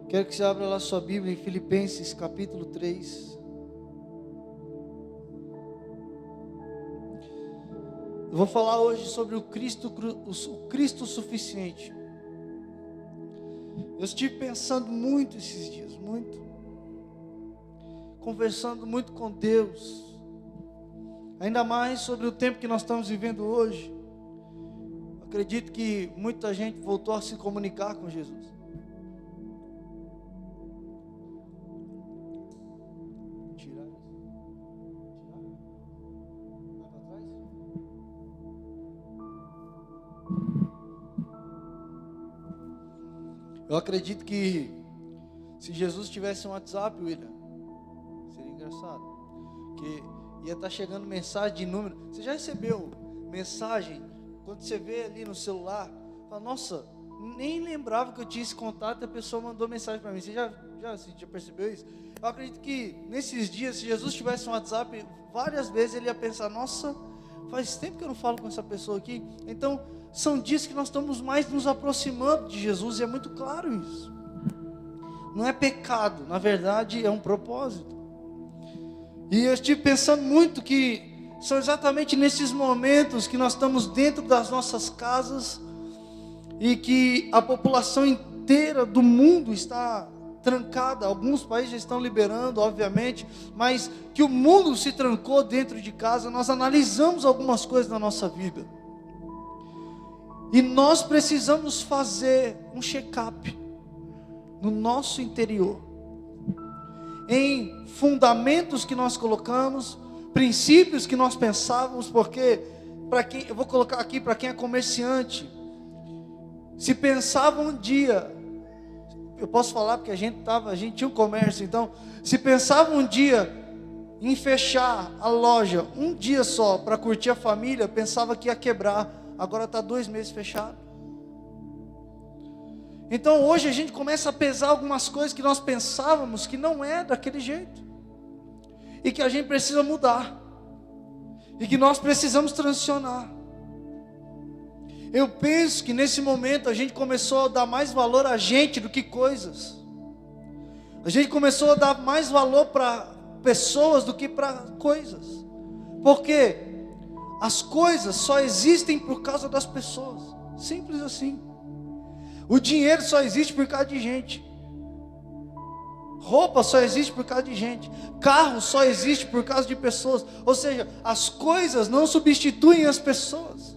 Quero que você abra lá sua Bíblia em Filipenses capítulo 3. Eu vou falar hoje sobre o Cristo suficiente. Eu estive pensando muito esses dias, conversando muito com Deus, ainda mais sobre o tempo que nós estamos vivendo hoje. Acredito que muita gente voltou a se comunicar com Jesus. Eu acredito que se Jesus tivesse um WhatsApp, William, seria engraçado, que ia estar chegando mensagem de número. Você já recebeu mensagem, quando você vê ali no celular, fala, nossa, nem lembrava que eu tinha esse contato, a pessoa mandou mensagem para mim. Você já percebeu isso? Eu acredito que nesses dias, se Jesus tivesse um WhatsApp, várias vezes ele ia pensar, nossa, faz tempo que eu não falo com essa pessoa aqui. Então, são dias que nós estamos mais nos aproximando de Jesus, e é muito claro isso. Não é pecado, na verdade é um propósito. E eu estive pensando muito que são exatamente nesses momentos que nós estamos dentro das nossas casas e que a população inteira do mundo está trancada. Alguns países já estão liberando, obviamente, mas que o mundo se trancou dentro de casa. Nós analisamos algumas coisas na nossa vida. E nós precisamos fazer um check-up no nosso interior, em fundamentos que nós colocamos, princípios que nós pensávamos, porque eu vou colocar aqui para quem é comerciante, se pensava um dia, eu posso falar porque a gente tinha um comércio, então, se pensava um dia em fechar a loja um dia só para curtir a família, pensava que ia quebrar. Agora está 2 meses fechado. Então hoje a gente começa a pesar algumas coisas que nós pensávamos que não é daquele jeito, e que a gente precisa mudar, e que nós precisamos transicionar. Eu penso que nesse momento a gente começou a dar mais valor a gente do que coisas. A gente começou a dar mais valor para pessoas do que para coisas. Por quê? As coisas só existem por causa das pessoas, simples assim. O dinheiro só existe por causa de gente. Roupa só existe por causa de gente. Carro só existe por causa de pessoas. Ou seja, as coisas não substituem as pessoas.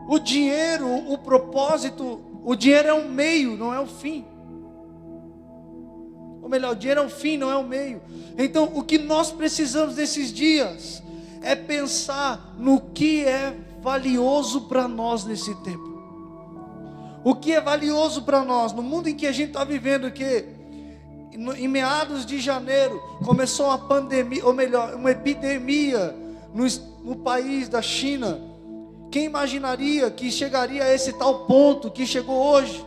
O dinheiro, o propósito, o dinheiro é um meio, não é o fim. Ou melhor, o dinheiro é um fim, não é o meio. Então, o que nós precisamos nesses dias é pensar no que é valioso para nós nesse tempo. O que é valioso para nós no mundo em que a gente está vivendo, que em meados de janeiro começou uma pandemia, ou melhor, uma epidemia no país da China. Quem imaginaria que chegaria a esse tal ponto que chegou hoje?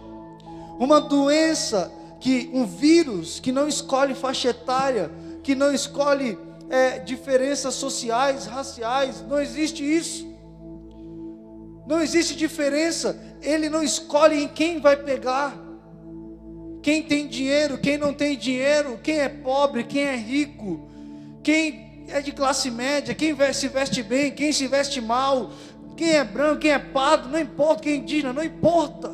Uma doença, um vírus que não escolhe faixa etária, que não escolhe diferenças sociais, raciais. Não existe isso. Não existe diferença. Ele não escolhe em quem vai pegar. Quem tem dinheiro, quem não tem dinheiro, quem é pobre, quem é rico, quem é de classe média, quem se veste bem, quem se veste mal, quem é branco, quem é pardo, não importa, quem é indígena, não importa.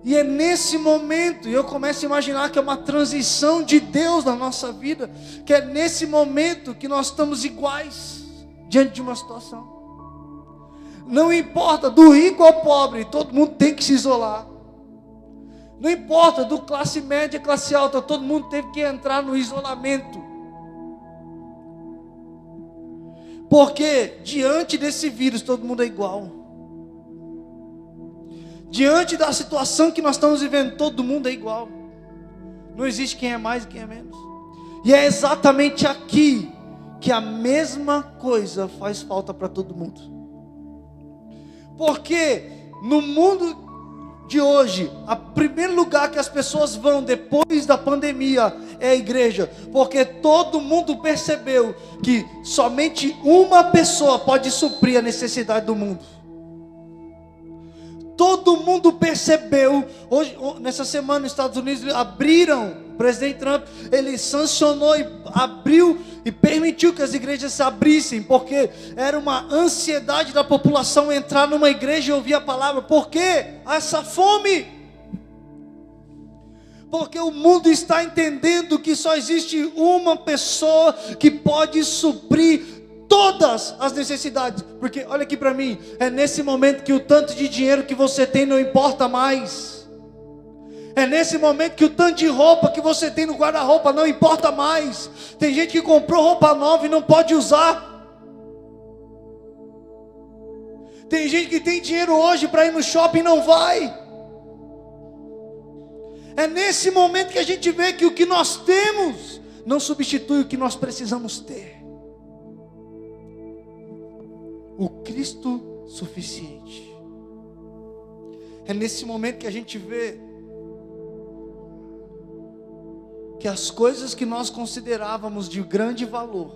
E é nesse momento, eu começo a imaginar que é uma transição de Deus na nossa vida, que é nesse momento que nós estamos iguais, diante de uma situação. Não importa, do rico ao pobre, todo mundo tem que se isolar. Não importa, do classe média, classe alta, todo mundo teve que entrar no isolamento. Porque diante desse vírus, todo mundo é igual. Diante da situação que nós estamos vivendo, todo mundo é igual. Não existe quem é mais e quem é menos. E é exatamente aqui que a mesma coisa faz falta para todo mundo. Porque no mundo de hoje, o primeiro lugar que as pessoas vão depois da pandemia é a igreja. Porque todo mundo percebeu que somente uma pessoa pode suprir a necessidade do mundo. Todo mundo percebeu. Hoje, nessa semana, nos Estados Unidos abriram. O presidente Trump, ele sancionou e abriu e permitiu que as igrejas se abrissem, porque era uma ansiedade da população entrar numa igreja e ouvir a palavra. Por quê? Essa fome. Porque o mundo está entendendo que só existe uma pessoa que pode suprir todas as necessidades. Porque olha aqui para mim, é nesse momento que o tanto de dinheiro que você tem não importa mais. É nesse momento que o tanto de roupa que você tem no guarda-roupa não importa mais. Tem gente que comprou roupa nova e não pode usar. Tem gente que tem dinheiro hoje para ir no shopping e não vai. É nesse momento que a gente vê que o que nós temos não substitui o que nós precisamos ter. O Cristo suficiente. É nesse momento que a gente vê que as coisas que nós considerávamos de grande valor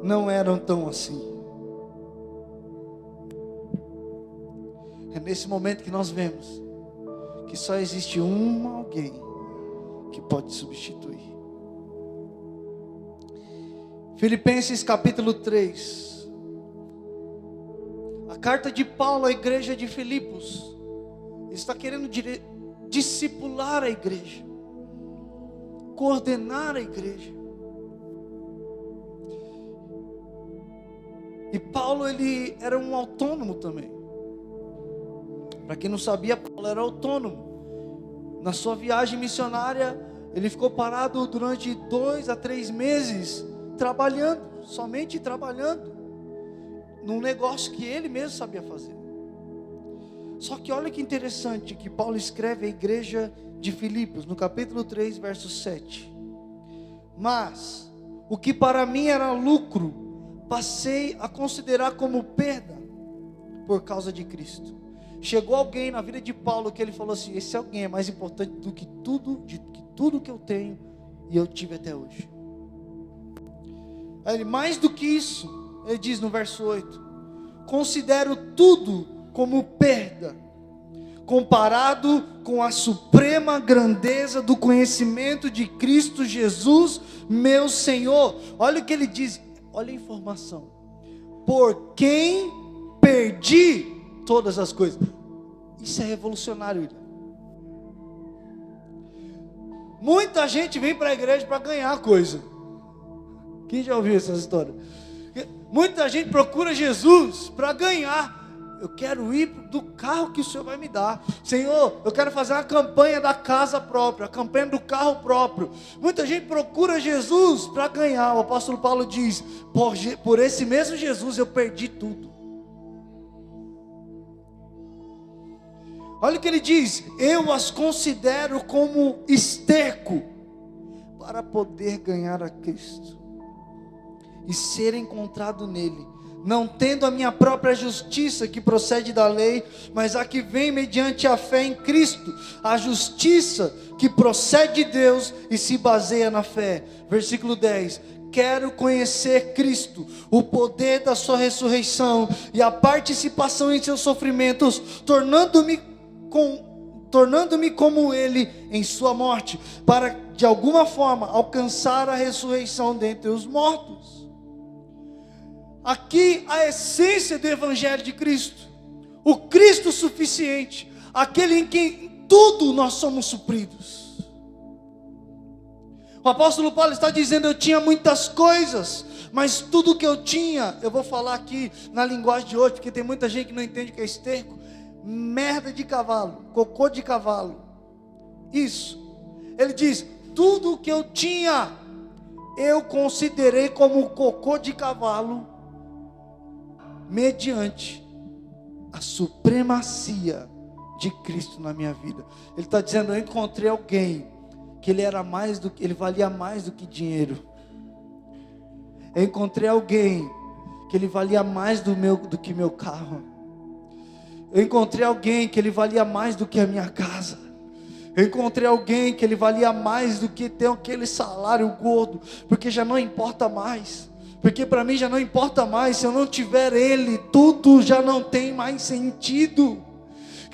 não eram tão assim. É nesse momento que nós vemos que só existe alguém que pode substituir. Filipenses capítulo 3. A carta de Paulo à igreja de Filipos. Ele está querendo discipular a igreja, coordenar a igreja. E Paulo, ele era um autônomo também. Para quem não sabia, Paulo era autônomo. Na sua viagem missionária, ele ficou parado durante 2 a 3 meses, trabalhando, somente trabalhando, num negócio que ele mesmo sabia fazer. Só que olha que interessante, que Paulo escreve à igreja de Filipos, no capítulo 3, verso 7. Mas, o que para mim era lucro, passei a considerar como perda, por causa de Cristo. Chegou alguém na vida de Paulo que ele falou assim: esse alguém é mais importante do que tudo que eu tenho e eu tive até hoje. Aí ele, mais do que isso, ele diz no verso 8: considero tudo como perda, comparado com a suprema grandeza do conhecimento de Cristo Jesus, meu Senhor. Olha o que ele diz, olha a informação: por quem perdi todas as coisas. Isso é revolucionário, William. Muita gente vem para a igreja para ganhar coisa. Quem já ouviu essa história? Muita gente procura Jesus para ganhar. Eu quero ir do carro que o Senhor vai me dar. Senhor, eu quero fazer uma campanha da casa própria, a campanha do carro próprio. Muita gente procura Jesus para ganhar. O apóstolo Paulo diz: por esse mesmo Jesus eu perdi tudo. Olha o que ele diz: eu as considero como esterco para poder ganhar a Cristo e ser encontrado nele, não tendo a minha própria justiça que procede da lei, mas a que vem mediante a fé em Cristo, a justiça que procede de Deus e se baseia na fé. Versículo 10: quero conhecer Cristo, o poder da sua ressurreição e a participação em seus sofrimentos, tornando-me como ele em sua morte, para de alguma forma alcançar a ressurreição dentre os mortos. Aqui a essência do evangelho de Cristo, o Cristo suficiente, aquele em quem tudo nós somos supridos. O apóstolo Paulo está dizendo: eu tinha muitas coisas, mas tudo que eu tinha, eu vou falar aqui na linguagem de hoje, porque tem muita gente que não entende o que é esterco. Merda de cavalo, cocô de cavalo. Isso. Ele diz: tudo o que eu tinha, eu considerei como cocô de cavalo, mediante a supremacia de Cristo na minha vida. Ele está dizendo: eu encontrei alguém que ele valia mais do que dinheiro. Eu encontrei alguém que ele valia mais do que meu carro. Eu encontrei alguém que ele valia mais do que a minha casa. Eu encontrei alguém que ele valia mais do que ter aquele salário gordo, porque já não importa mais. Porque para mim já não importa mais. Se eu não tiver ele, tudo já não tem mais sentido.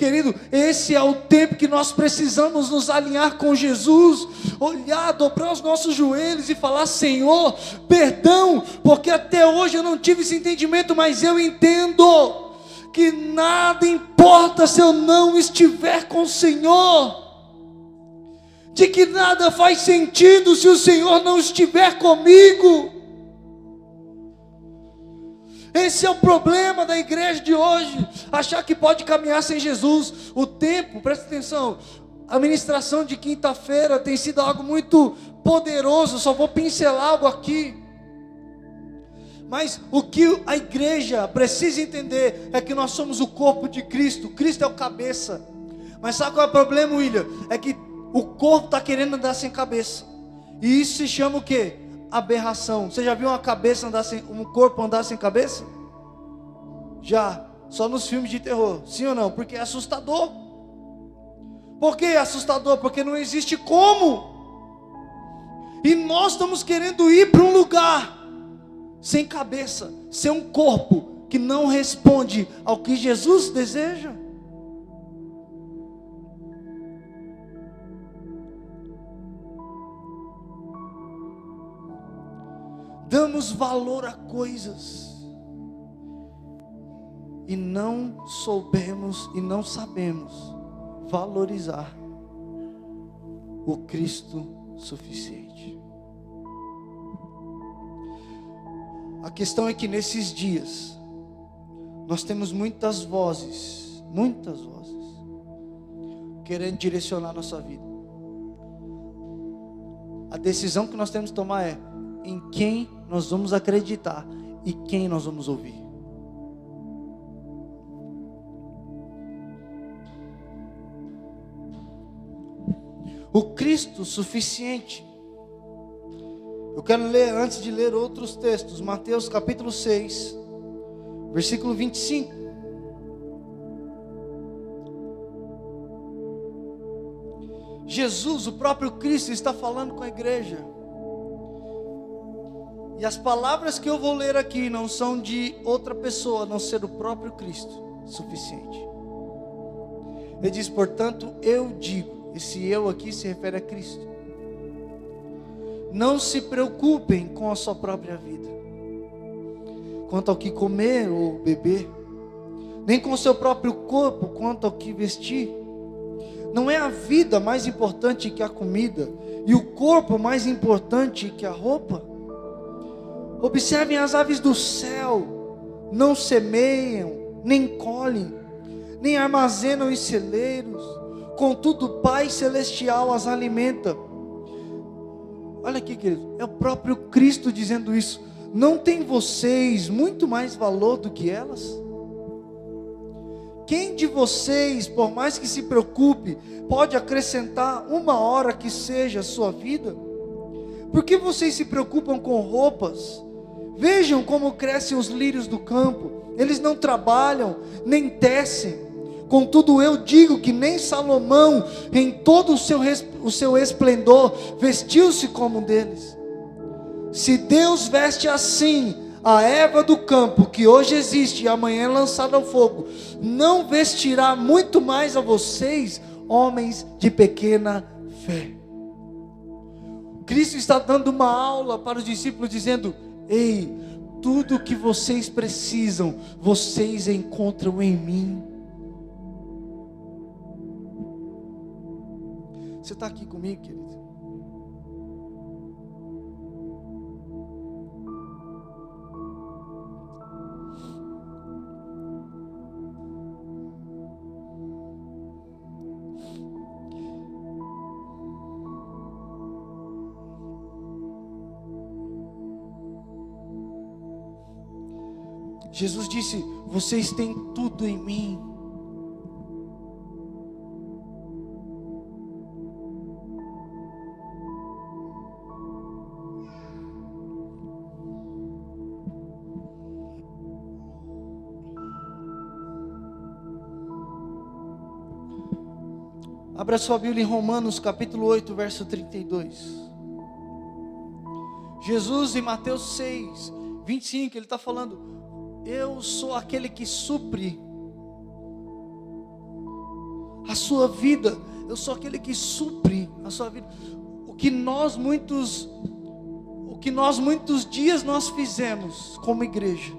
Querido, esse é o tempo que nós precisamos nos alinhar com Jesus, olhar, dobrar os nossos joelhos e falar: Senhor, perdão, porque até hoje eu não tive esse entendimento, mas eu entendo que nada importa se eu não estiver com o Senhor, de que nada faz sentido se o Senhor não estiver comigo. Esse é o problema da igreja de hoje, achar que pode caminhar sem Jesus. O tempo, presta atenção, a ministração de quinta-feira tem sido algo muito poderoso, só vou pincelar algo aqui. Mas o que a igreja precisa entender é que nós somos o corpo de Cristo, Cristo é o cabeça. Mas sabe qual é o problema, William? É que o corpo está querendo andar sem cabeça, e isso se chama o quê? Aberração. Você já viu um corpo andar sem cabeça? Já, só nos filmes de terror, sim ou não? Porque é assustador. Por que é assustador? Porque não existe como. E nós estamos querendo ir para um lugar sem cabeça, ser um corpo que não responde ao que Jesus deseja. Damos valor a coisas e não soubemos e não sabemos valorizar o Cristo suficiente. A questão é que nesses dias nós temos muitas vozes querendo direcionar a nossa vida. A decisão que nós temos que tomar é: em quem nós vamos acreditar e quem nós vamos ouvir. O Cristo suficiente. Eu quero ler, antes de ler outros textos, Mateus capítulo 6, versículo 25. Jesus, o próprio Cristo, está falando com a igreja. E as palavras que eu vou ler aqui não são de outra pessoa, a não ser o próprio Cristo suficiente. Ele diz: portanto, eu digo, esse eu aqui se refere a Cristo: não se preocupem com a sua própria vida, quanto ao que comer ou beber, nem com o seu próprio corpo, quanto ao que vestir. Não é a vida mais importante que a comida, e o corpo mais importante que a roupa? Observem as aves do céu, não semeiam, nem colhem, nem armazenam em celeiros, contudo o Pai Celestial as alimenta. Olha aqui, querido, é o próprio Cristo dizendo isso. Não tem vocês muito mais valor do que elas? Quem de vocês, por mais que se preocupe, pode acrescentar uma hora que seja a sua vida? Por que vocês se preocupam com roupas? Vejam como crescem os lírios do campo, eles não trabalham, nem tecem. Contudo eu digo que nem Salomão, em todo o seu esplendor, vestiu-se como um deles. Se Deus veste assim a erva do campo, que hoje existe e amanhã é lançada ao fogo, não vestirá muito mais a vocês, homens de pequena fé. Cristo está dando uma aula para os discípulos, dizendo: ei, tudo que vocês precisam, vocês encontram em mim. Você está aqui comigo, querido? Jesus disse: vocês têm tudo em mim. Abra sua Bíblia em Romanos capítulo 8, verso 32. Jesus, em Mateus 6, 25, ele está falando: eu sou aquele que supre a sua vida. Eu sou aquele que supre a sua vida. O que nós muitos dias nós fizemos como igreja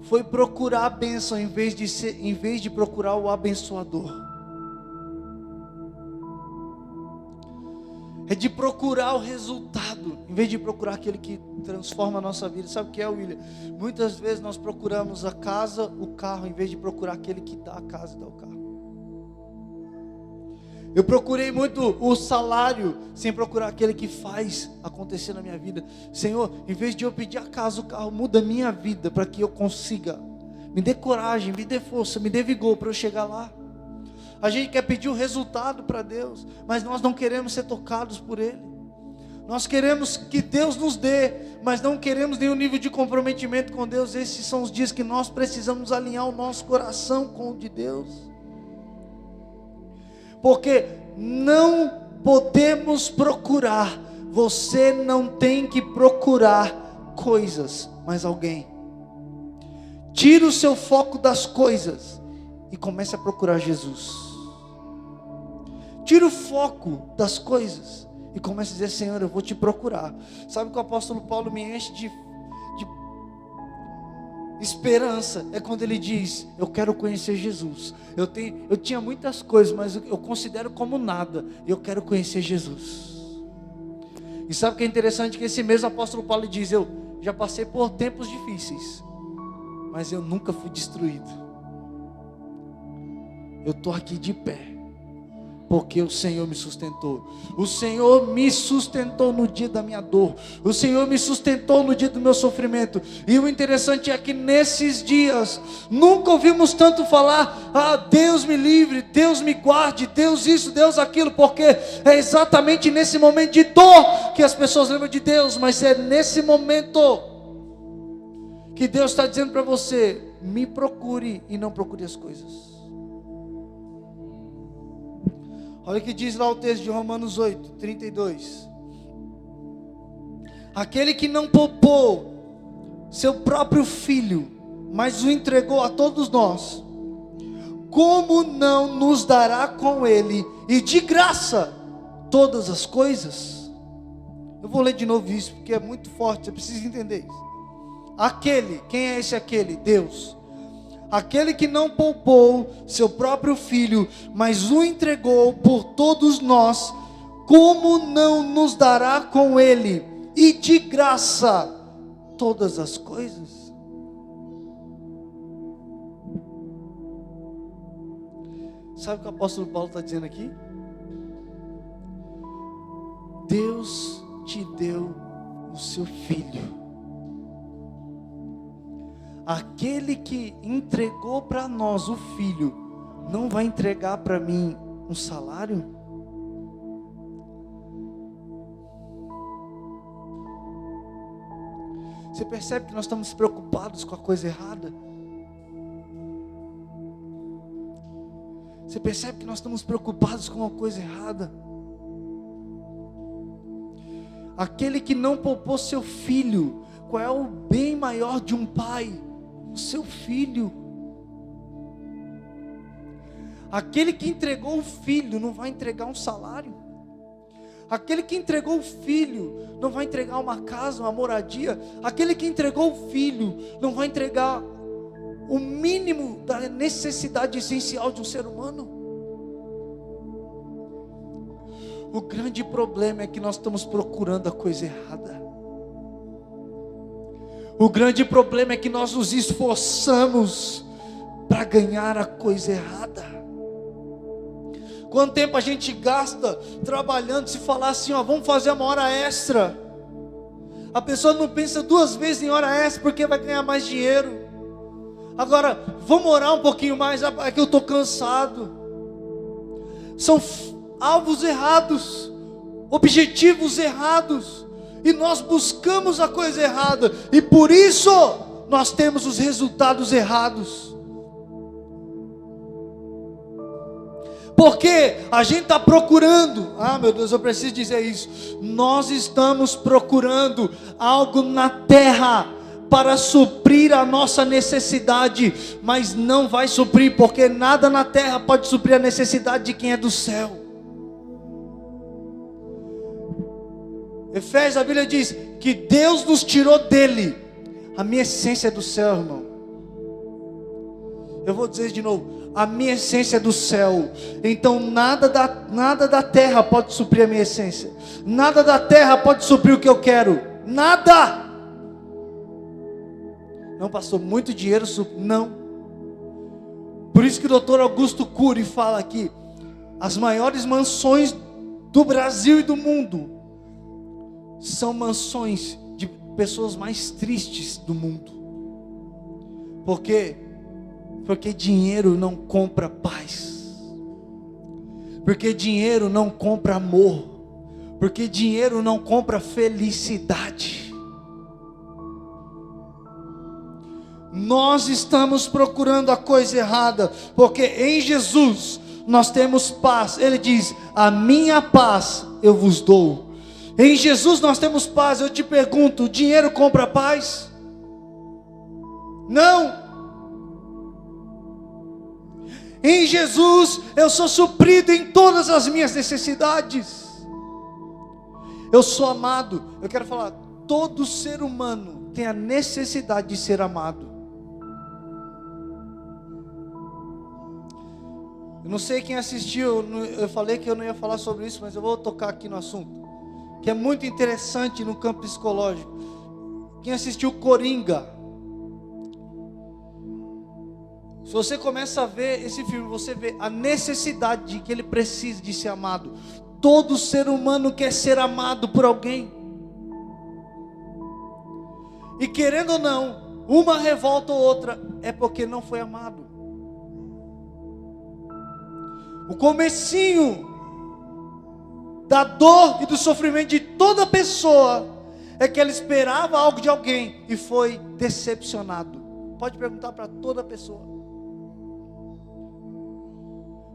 foi procurar a bênção em vez de procurar o abençoador. É de procurar o resultado, em vez de procurar aquele que transforma a nossa vida. Sabe o que é, William? Muitas vezes nós procuramos a casa, o carro, em vez de procurar aquele que dá a casa e dá o carro. Eu procurei muito o salário, sem procurar aquele que faz acontecer na minha vida. Senhor, em vez de eu pedir a casa, o carro, muda a minha vida, para que eu consiga. Me dê coragem, me dê força, me dê vigor para eu chegar lá. A gente quer pedir o resultado para Deus, mas nós não queremos ser tocados por Ele. Nós queremos que Deus nos dê, mas não queremos nenhum nível de comprometimento com Deus. Esses são os dias que nós precisamos alinhar o nosso coração com o de Deus. Porque não podemos procurar, você não tem que procurar coisas, mas alguém. Tira o seu foco das coisas e comece a procurar Jesus. Tira o foco das coisas e comece a dizer: Senhor, eu vou te procurar. Sabe que o apóstolo Paulo me enche de esperança? É quando ele diz: eu quero conhecer Jesus. Eu tinha muitas coisas, mas eu considero como nada. E eu quero conhecer Jesus. E sabe o que é interessante? Que esse mesmo apóstolo Paulo diz: eu já passei por tempos difíceis, mas eu nunca fui destruído. Eu estou aqui de pé, porque o Senhor me sustentou. O Senhor me sustentou no dia da minha dor. O Senhor me sustentou no dia do meu sofrimento. E o interessante é que nesses dias nunca ouvimos tanto falar: ah, Deus me livre, Deus me guarde, Deus isso, Deus aquilo. Porque é exatamente nesse momento de dor que as pessoas lembram de Deus. Mas é nesse momento que Deus está dizendo para você: me procure e não procure as coisas. Olha o que diz lá o texto de Romanos 8, 32. Aquele que não poupou seu próprio filho, mas o entregou a todos nós, como não nos dará com ele, e de graça, todas as coisas? Eu vou ler de novo isso, porque é muito forte, você precisa entender isso. Aquele, quem é esse aquele? Deus. Aquele que não poupou seu próprio filho, mas o entregou por todos nós, como não nos dará com ele, e de graça, todas as coisas? Sabe o que o apóstolo Paulo está dizendo aqui? Deus te deu o seu filho. Aquele que entregou para nós o filho, não vai entregar para mim um salário? Você percebe que nós estamos preocupados com a coisa errada? Você percebe que nós estamos preocupados com a coisa errada? Aquele que não poupou seu filho, qual é o bem maior de um pai? O seu filho. Aquele que entregou o filho não vai entregar um salário. Aquele que entregou o filho não vai entregar uma casa, uma moradia. Aquele que entregou o filho não vai entregar o mínimo da necessidade essencial de um ser humano. O grande problema é que nós estamos procurando a coisa errada. O grande problema é que nós nos esforçamos para ganhar a coisa errada. Quanto tempo a gente gasta trabalhando? Se falar assim, ó, vamos fazer uma hora extra, a pessoa não pensa duas vezes em hora extra, porque vai ganhar mais dinheiro. Agora, vamos orar um pouquinho mais, é que eu estou cansado. São alvos errados, objetivos errados, e nós buscamos a coisa errada, e por isso nós temos os resultados errados. Porque a gente está procurando, meu Deus, eu preciso dizer isso, nós estamos procurando algo na terra para suprir suprir a nossa necessidade, mas não vai suprir, porque nada na terra pode suprir a necessidade de quem é do céu. Efésios, a Bíblia diz que Deus nos tirou dele. A minha essência é do céu, irmão. Eu vou dizer de novo, a minha essência é do céu. Então nada da terra pode suprir a minha essência. Nada da terra pode suprir o que eu quero. Nada. Não, pastor, muito dinheiro não. Por isso que o doutor Augusto Cury fala aqui, as maiores mansões do Brasil e do mundo são mansões de pessoas mais tristes do mundo. Por quê? Porque dinheiro não compra paz. Porque dinheiro não compra amor. Porque dinheiro não compra felicidade. Nós estamos procurando a coisa errada, porque em Jesus nós temos paz. Ele diz: a minha paz eu vos dou. Em Jesus nós temos paz. Eu te pergunto, o dinheiro compra paz? Não. Em Jesus eu sou suprido em todas as minhas necessidades. Eu sou amado. Eu quero falar, todo ser humano tem a necessidade de ser amado. Eu não sei quem assistiu, eu falei que eu não ia falar sobre isso, mas eu vou tocar aqui no assunto, que é muito interessante no campo psicológico. Quem assistiu Coringa, se você começa a ver esse filme, você vê a necessidade de que ele precisa de ser amado. Todo ser humano quer ser amado por alguém. E querendo ou não, uma revolta ou outra é porque não foi amado. O comecinho da dor e do sofrimento de toda pessoa é que ela esperava algo de alguém e foi decepcionado. Pode perguntar para toda pessoa.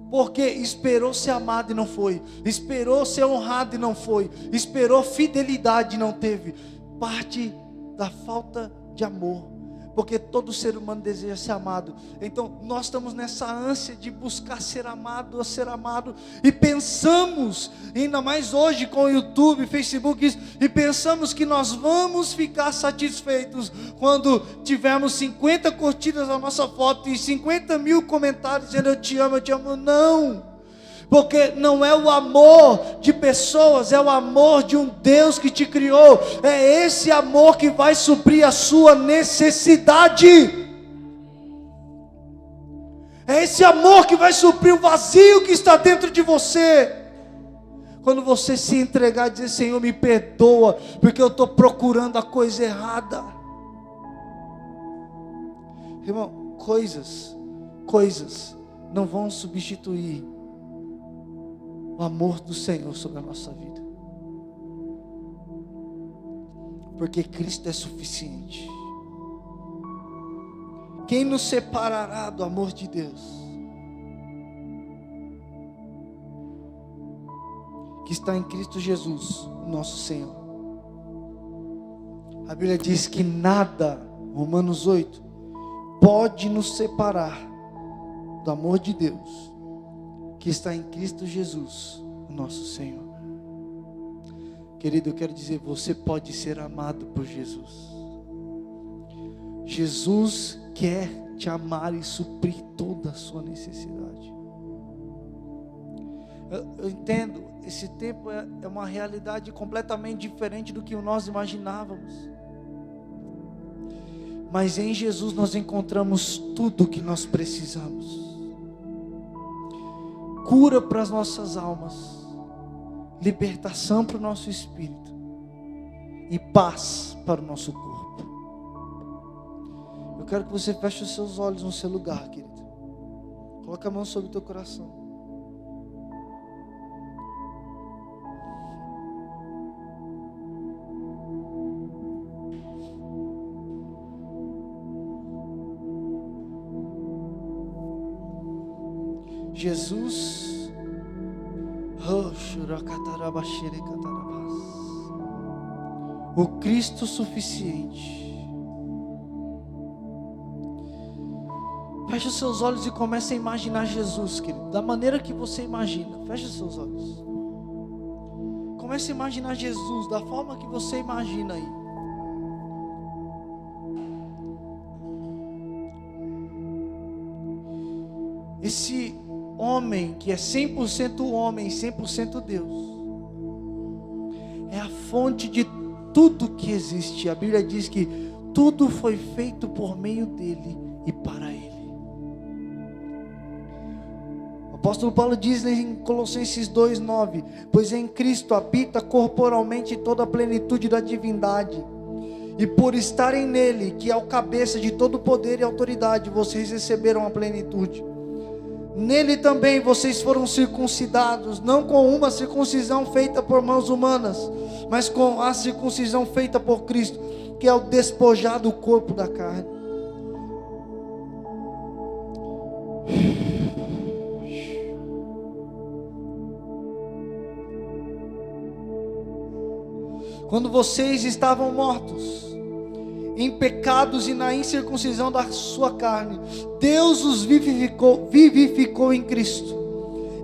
Porque esperou ser amado e não foi. Esperou ser honrado e não foi. Esperou fidelidade e não teve. Parte da falta de amor. Porque todo ser humano deseja ser amado. Então nós estamos nessa ânsia de buscar ser amado, e pensamos, ainda mais hoje com o YouTube, Facebook, e pensamos que nós vamos ficar satisfeitos quando tivermos 50 curtidas na nossa foto e 50 mil comentários dizendo eu te amo. Não, porque não é o amor de pessoas, é o amor de um Deus que te criou. É esse amor que vai suprir a sua necessidade. É esse amor que vai suprir o vazio que está dentro de você. Quando você se entregar e dizer: Senhor, me perdoa, porque eu estou procurando a coisa errada. Irmão, coisas não vão substituir o amor do Senhor sobre a nossa vida, porque Cristo é suficiente. Quem nos separará do amor de Deus, que está em Cristo Jesus, o nosso Senhor? A Bíblia diz que nada, Romanos 8, pode nos separar do amor de Deus, que está em Cristo Jesus, o nosso Senhor. Querido, eu quero dizer, você pode ser amado por Jesus. Jesus quer te amar e suprir toda a sua necessidade. Eu entendo, esse tempo é uma realidade completamente diferente do que nós imaginávamos. Mas em Jesus nós encontramos tudo o que nós precisamos. Cura para as nossas almas, libertação para o nosso espírito e paz para o nosso corpo. Eu quero que você feche os seus olhos no seu lugar, querido. Coloque a mão sobre o teu coração. Jesus, o Cristo suficiente, Feche os seus olhos e comece a imaginar Jesus, querido, da maneira que você imagina. Feche os seus olhos. Comece a imaginar Jesus da forma que você imagina aí. Esse homem que é 100% homem, 100% Deus, é a fonte de tudo que existe. A Bíblia diz que tudo foi feito por meio dele e para ele. O apóstolo Paulo diz em Colossenses 2:9: pois em Cristo habita corporalmente toda a plenitude da divindade, e por estarem nele, que é o cabeça de todo poder e autoridade, vocês receberam a plenitude. Nele também vocês foram circuncidados, não com uma circuncisão feita por mãos humanas, mas com a circuncisão feita por Cristo, que é o despojar do corpo da carne. Quando vocês estavam mortos em pecados e na incircuncisão da sua carne, Deus os vivificou em Cristo.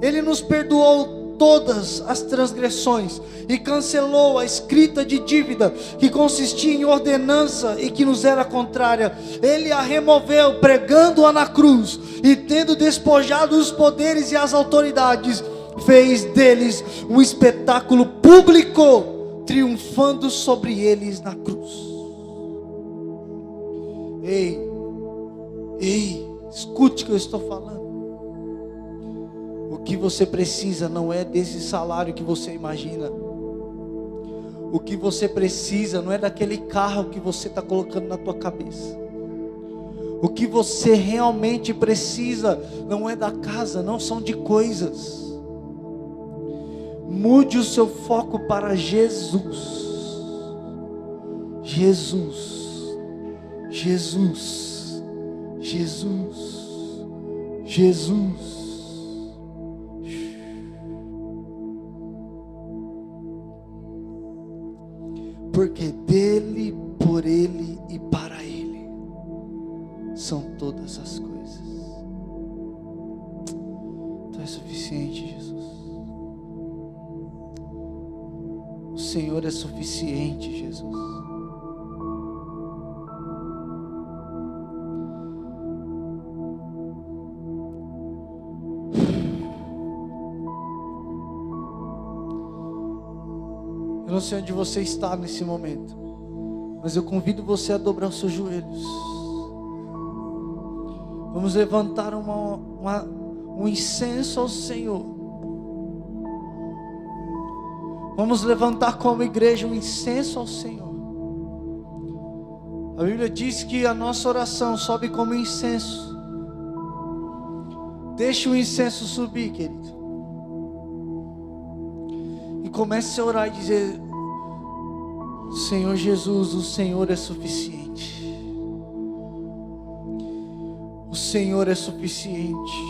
Ele nos perdoou todas as transgressões e cancelou a escrita de dívida que consistia em ordenança e que nos era contrária. Ele a removeu, pregando-a na cruz, e tendo despojado os poderes e as autoridades, fez deles um espetáculo público, triunfando sobre eles na cruz. Ei, escute o que eu estou falando. O que você precisa não é desse salário que você imagina. O que você precisa não é daquele carro que você está colocando na tua cabeça. O que você realmente precisa não é da casa, não são de coisas. Mude o seu foco para Jesus. Jesus. Jesus, Jesus, Jesus. Porque dele, por ele e para ele são todas as coisas. Então é suficiente, Jesus. O Senhor é suficiente, Jesus. Eu não sei onde você está nesse momento, mas eu convido você a dobrar os seus joelhos. Vamos levantar um incenso ao Senhor. Vamos levantar como igreja um incenso ao Senhor. A Bíblia diz que a nossa oração sobe como incenso. Deixe o incenso subir, querido. E comece a orar e dizer: Senhor Jesus, o Senhor é suficiente. O Senhor é suficiente.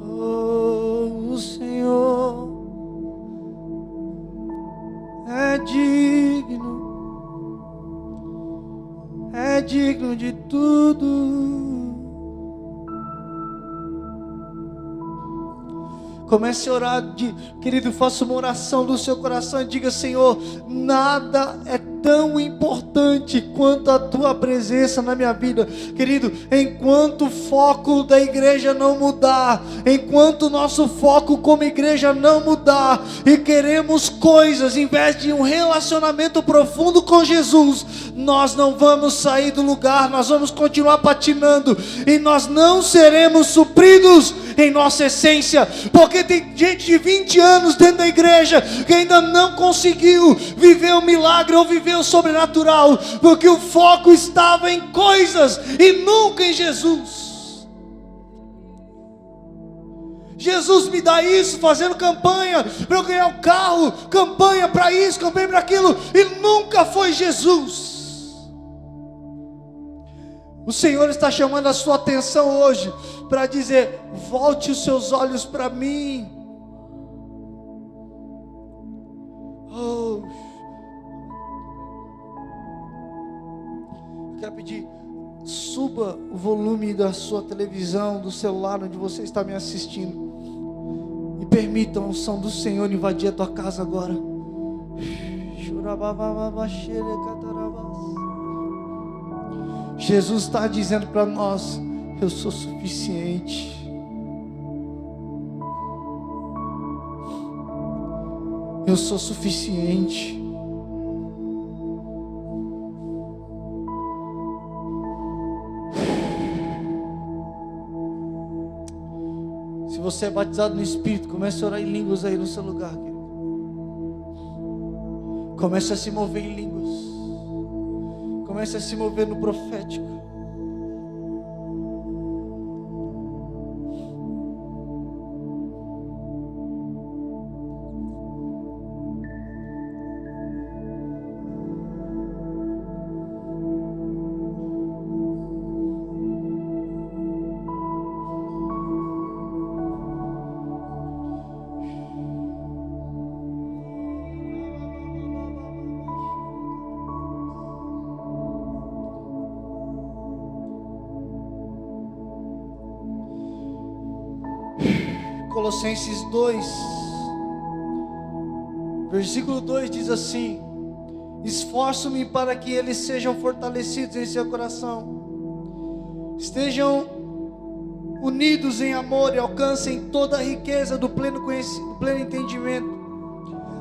Oh, o Senhor é digno de tudo. Comece a orar, querido, faça uma oração do seu coração e diga: Senhor, nada é tão importante quanto a tua presença na minha vida. Querido, enquanto o foco da igreja não mudar, enquanto o nosso foco como igreja não mudar, e queremos coisas em vez de um relacionamento profundo com Jesus, nós não vamos sair do lugar, nós vamos continuar patinando, e nós não seremos supridos em nossa essência, porque tem gente de 20 anos dentro da igreja que ainda não conseguiu viver o milagre ou viver o sobrenatural, porque o foco estava em coisas e nunca em Jesus. Jesus me dá isso, fazendo campanha para eu ganhar o carro, campanha para isso, campanha para aquilo, e nunca foi Jesus. O Senhor está chamando a sua atenção hoje para dizer: volte os seus olhos para mim. Oh, eu quero pedir, suba o volume da sua televisão, do celular, onde você está me assistindo. E permita a unção do Senhor invadir a tua casa agora. Jesus está dizendo para nós: eu sou suficiente. Eu sou suficiente. Se você é batizado no Espírito, comece a orar em línguas aí no seu lugar, querido. Comece a se mover em línguas. Comece a se mover no profético. Colossenses 2, versículo 2 diz assim: esforço-me para que eles sejam fortalecidos em seu coração, estejam unidos em amor e alcancem toda a riqueza do pleno entendimento,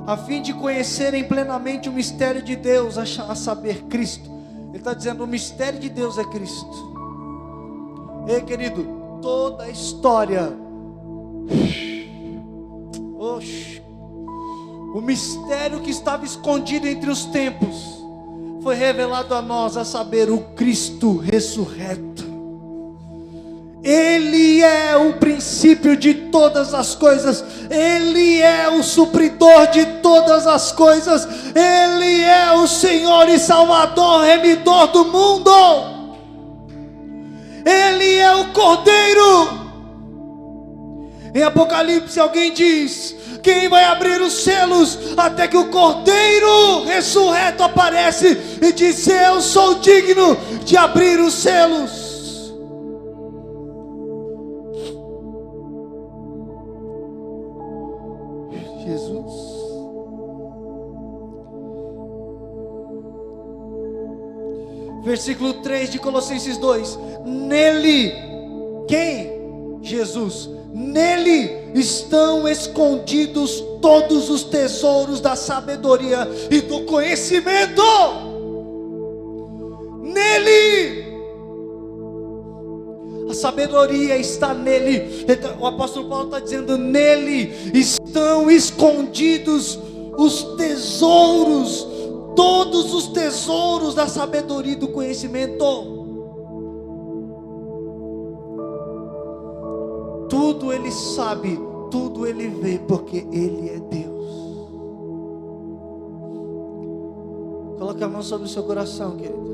a fim de conhecerem plenamente o mistério de Deus, a saber, Cristo. Ele está dizendo: o mistério de Deus é Cristo. Ei, querido, toda a história, o mistério que estava escondido entre os tempos foi revelado a nós, a saber, o Cristo ressurreto. Ele é o princípio de todas as coisas, Ele é o supridor de todas as coisas, Ele é o Senhor e Salvador, remidor do mundo. Ele é o Cordeiro. Em Apocalipse alguém diz: quem vai abrir os selos? Até que o Cordeiro ressurreto aparece e diz: eu sou digno de abrir os selos. Jesus. Versículo 3 de Colossenses 2: nele, quem? Jesus. Nele estão escondidos todos os tesouros da sabedoria e do conhecimento. Nele, a sabedoria está nele. O apóstolo Paulo está dizendo: nele estão escondidos os tesouros, todos os tesouros da sabedoria e do conhecimento. Tudo Ele sabe, tudo Ele vê, porque Ele é Deus. Coloque a mão sobre o seu coração, querido.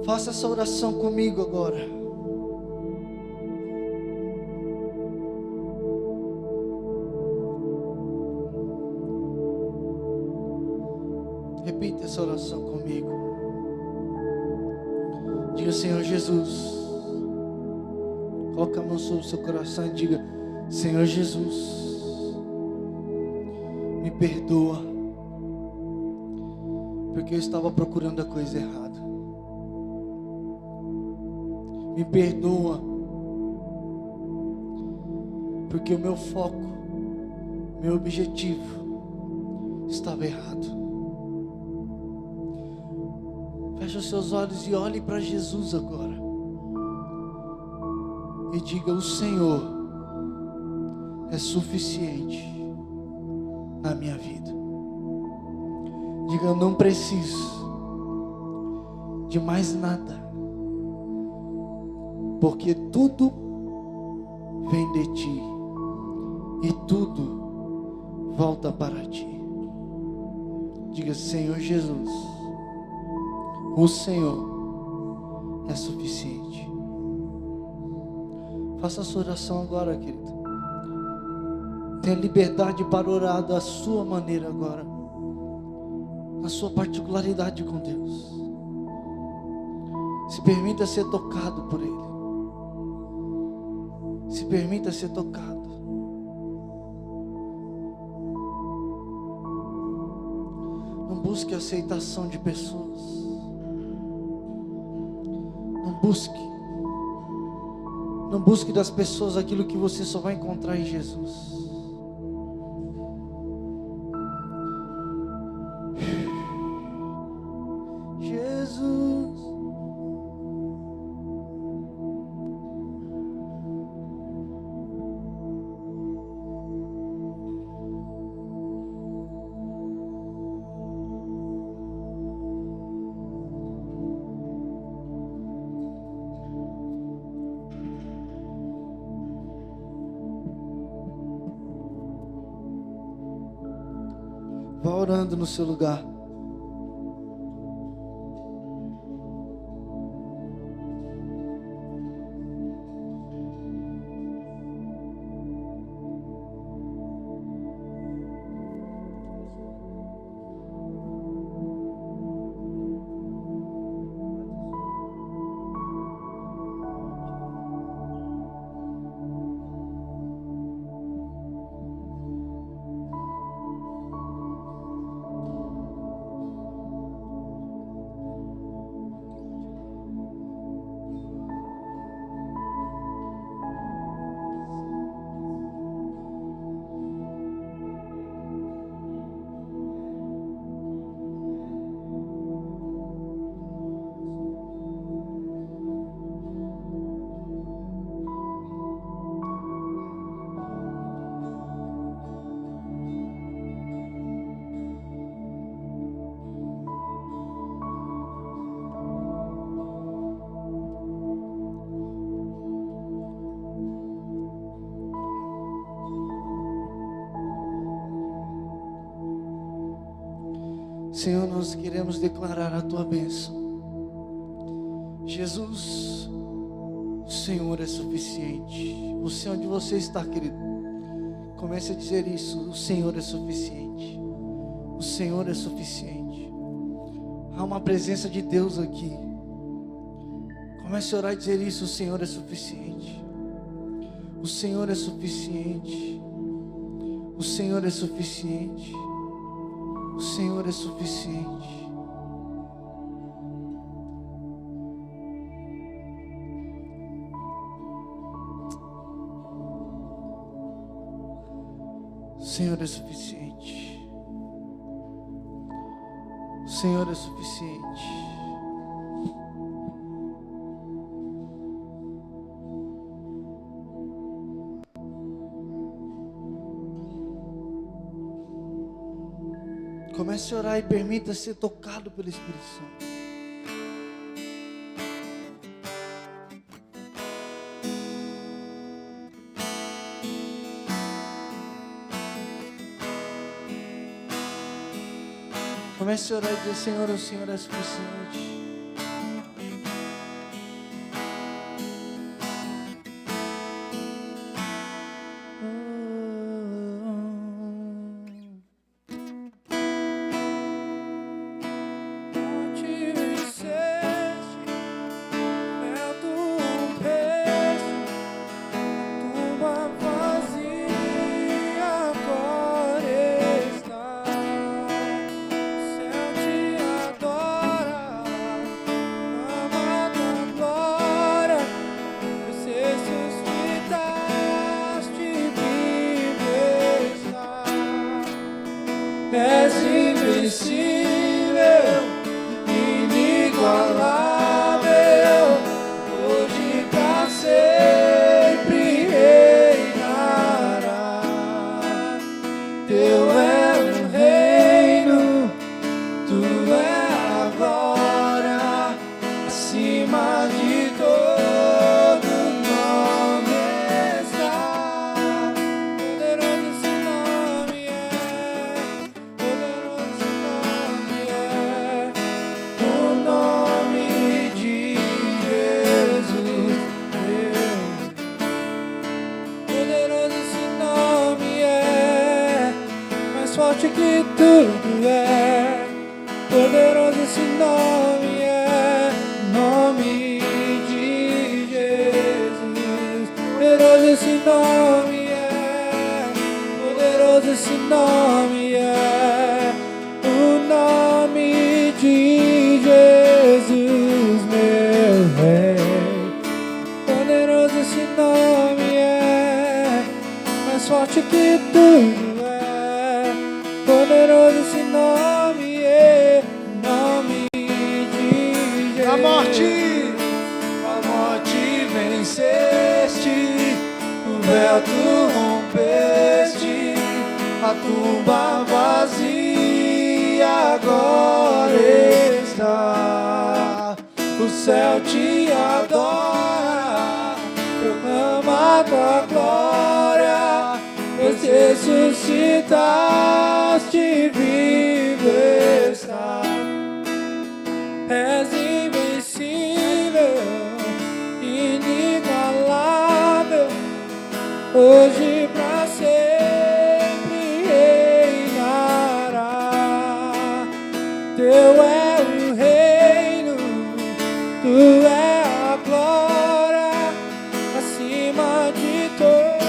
Faça essa oração comigo agora. Repita essa oração comigo. Diga: Senhor Jesus. Coloque a mão sobre o seu coração e diga: Senhor Jesus, me perdoa, porque eu estava procurando a coisa errada. Me perdoa, porque o meu foco, meu objetivo estava errado. Feche os seus olhos e olhe para Jesus agora. E diga: o Senhor é suficiente na minha vida. Diga: eu não preciso de mais nada, porque tudo vem de Ti e tudo volta para Ti. Diga: Senhor Jesus, o Senhor é suficiente. Faça a sua oração agora, querido. Tenha liberdade para orar da sua maneira agora, na sua particularidade com Deus. Se permita ser tocado por Ele. Se permita ser tocado. Não busque a aceitação de pessoas. Não busque das pessoas aquilo que você só vai encontrar em Jesus. Vá orando no seu lugar. Senhor, nós queremos declarar a Tua bênção. Jesus, o Senhor é suficiente. Você, onde você está, querido, comece a dizer isso: o Senhor é suficiente. O Senhor é suficiente. Há uma presença de Deus aqui. Comece a orar e dizer isso: o Senhor é suficiente. O Senhor é suficiente. O Senhor é suficiente. O Senhor é suficiente. O Senhor é suficiente. O Senhor é suficiente. Comece a orar e permita ser tocado pelo Espírito Santo. Comece a orar e dizer: Senhor, o Senhor é suficiente. És invencível, inigualável, hoje pra sempre reinará. Teu é o reino, tu é a glória, acima de todo nome está. Poderoso esse nome é. Poderoso nome é, o nome forte que tudo é, poderoso esse nome é, nome de Jesus. Poderoso esse nome é, poderoso esse nome é, o nome de Jesus, meu Rei. Poderoso esse nome é, mais forte que tudo é, poderoso esse nome é, nome de Jesus. A morte venceste, o véu tu rompeste, a tumba vazia agora está, o céu te adora, proclama a tua glória, pois ressuscitaste, vivo está. És invencível, inigualável, hoje pra sempre reinará. Teu é o reino, tu é a glória, acima de todo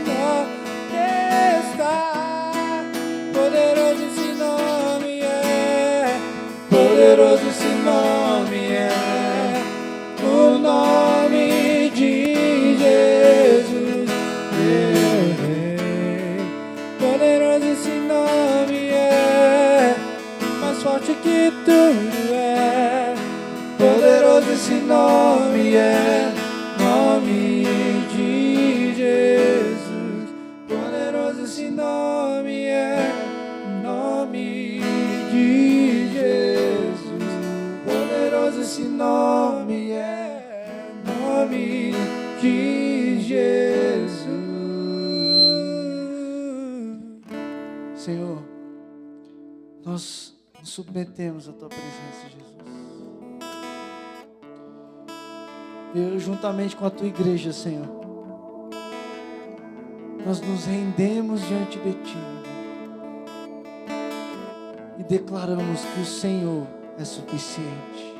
nome está. Poderoso esse nome é, poderoso esse nome é, o nome de Jesus, meu Rei. Poderoso esse nome é, mais forte que tudo é, poderoso esse nome é, nome de Jesus. Poderoso esse nome é, nome de Jesus. Poderoso esse nome é, nome de Jesus. Senhor, nós nos submetemos à tua presença, Jesus. Eu, juntamente com a tua igreja, Senhor, nós nos rendemos diante de ti e declaramos que o Senhor é suficiente.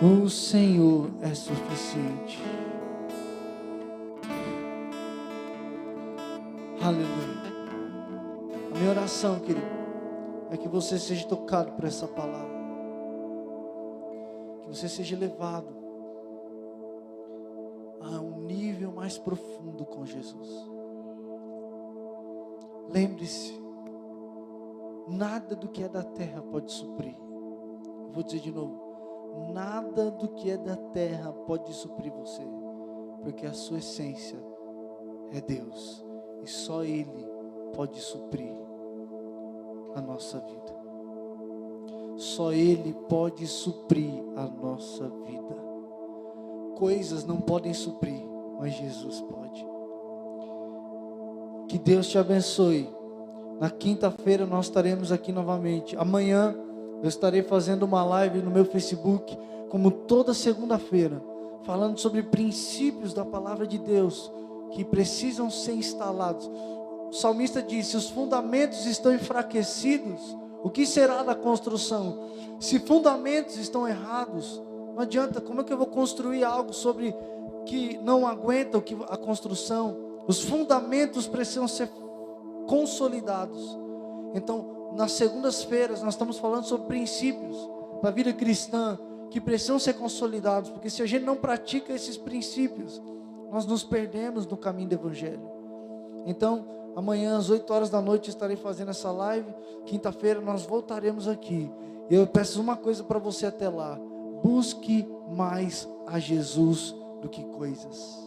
O Senhor é suficiente. Aleluia. A minha oração, querido, é que você seja tocado por essa palavra, que você seja levado a um nível mais profundo com Jesus. Lembre-se, nada do que é da terra pode suprir. Eu vou dizer de novo, nada do que é da terra pode suprir você, porque a sua essência é Deus, e só Ele pode suprir a nossa vida. Só Ele pode suprir a nossa vida. Coisas não podem suprir, mas Jesus pode. Que Deus te abençoe. Na quinta-feira nós estaremos aqui novamente. Amanhã eu estarei fazendo uma live no meu Facebook, como toda segunda-feira, falando sobre princípios da palavra de Deus que precisam ser instalados. O salmista disse: os fundamentos estão enfraquecidos, o que será da construção? Se fundamentos estão errados, não adianta. Como é que eu vou construir algo sobre que não aguenta a construção? Os fundamentos precisam ser consolidados. Então, nas segundas-feiras nós estamos falando sobre princípios da vida cristã que precisam ser consolidados, porque se a gente não pratica esses princípios, nós nos perdemos no caminho do Evangelho. Então, amanhã às 8 horas da noite estarei fazendo essa live. Quinta-feira nós voltaremos aqui. E eu peço uma coisa para você até lá: busque mais a Jesus do que coisas.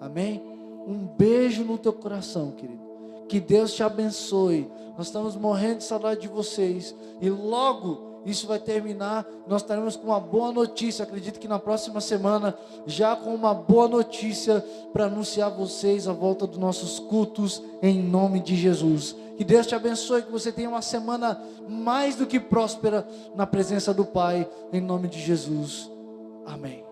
Amém? Um beijo no teu coração, querido. Que Deus te abençoe. Nós estamos morrendo de saudade de vocês. E logo isso vai terminar. Nós estaremos com uma boa notícia. Acredito que na próxima semana, já com uma boa notícia para anunciar a vocês a volta dos nossos cultos, em nome de Jesus. Que Deus te abençoe, que você tenha uma semana mais do que próspera na presença do Pai, em nome de Jesus. Amém.